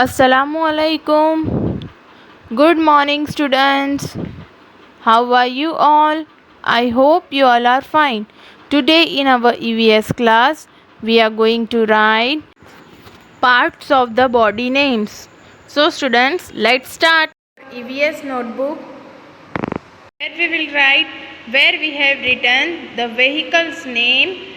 Assalamu alaikum. Good morning, students. How are you all? I hope you all are fine. Today, in our EVS class, we are going to write parts of the body names. So, students, let's start. EVS notebook, where we will write where we have written the vehicle's name.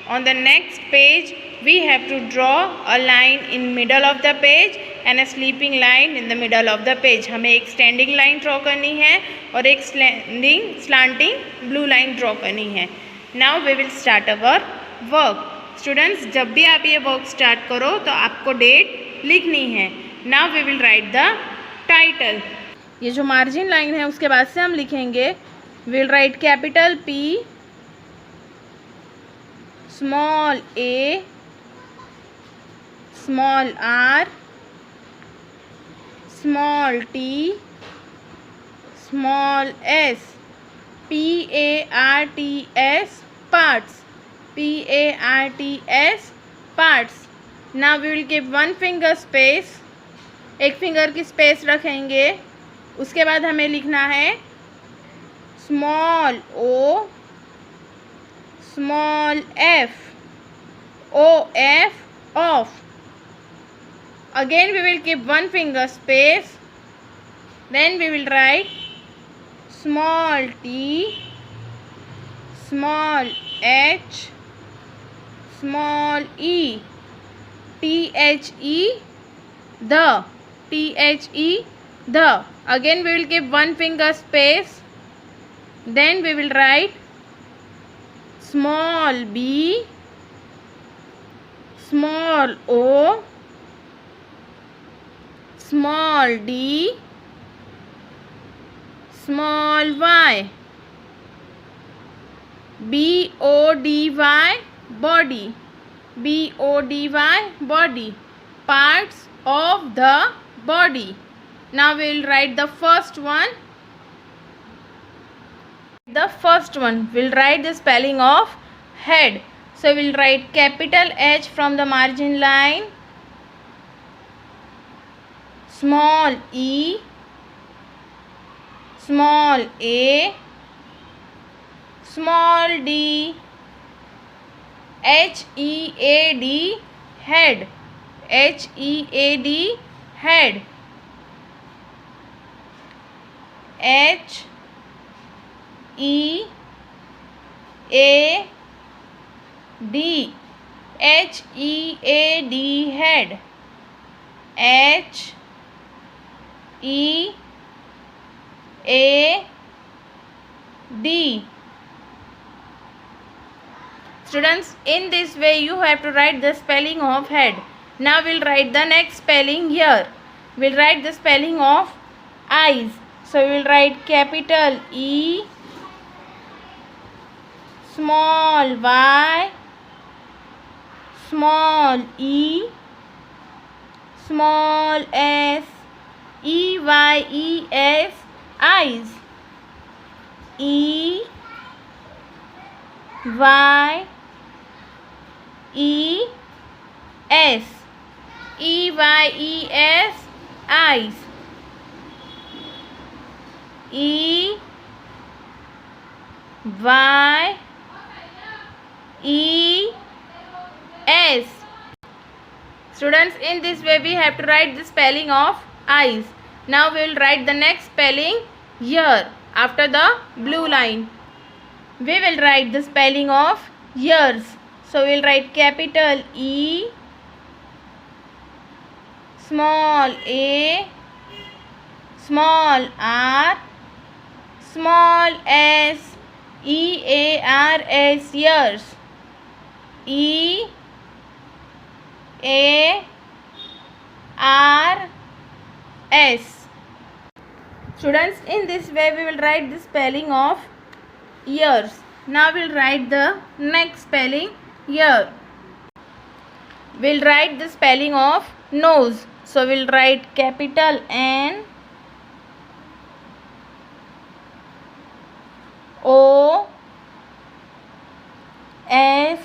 On the next page, we have to draw a line in middle of the page and a sleeping line in the middle of the page. हमें एक standing line draw करनी है और एक slanting blue line draw करनी है. Now we will start our work. Students, जब भी आप ये वर्क स्टार्ट करो तो आपको डेट लिखनी है. Now we will write the title. ये जो मार्जिन लाइन है उसके बाद से हम लिखेंगे. Will write capital P, small a, small r, small t, small s, parts, parts, parts. Now we will give one finger space. एक फिंगर की स्पेस रखेंगे. उसके बाद हमें लिखना है small o, small f, off. Again we will keep one finger space. Then we will write small t, small h, small e, the. Again we will keep one finger space. Then we will write small b, small o, small d, small y, body, body, parts of the body. Now we will write the first one. We'll write the spelling of head. So we'll write capital H from the margin line, small e, small a, small d, H-E-A-D, head, H-E-A-D, head, H E A D, H E A D, head, H E A D. Students, in this way you have to write the spelling of head. Now we'll write the next spelling here. We'll write the spelling of eyes. So we will write capital E, small y, small e, small s, eyes, eyes, e y e s, eyes, E Y E S. Students, in this way we have to write the spelling of eyes. Now we will write the next spelling here after the blue line. We will write the spelling of ears. So we will write capital E, small a, small r, small s, ears, ears, ears. Students, in this way we will write the spelling of ears. Now we will write the next spelling here. We will write the spelling of nose. So we will write capital N, O S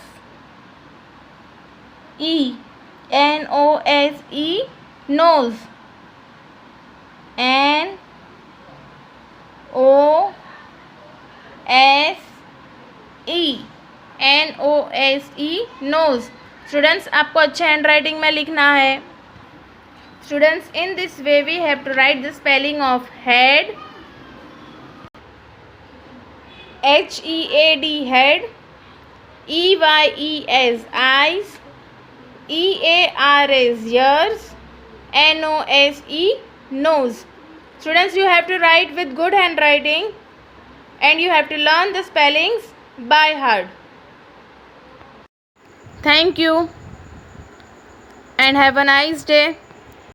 E, Nose, nose. N-O-S-E, N-O-S-E, nose. Students आपको अच्छे hand writing में लिखना है. Students, in this way we have to write the spelling of head, H-E-A-D, head, E-Y-E-S, eyes, E-A-R-S, ears, N-O-S-E, nose. Students, you have to write with good handwriting and you have to learn the spellings by heart. Thank you and have a nice day.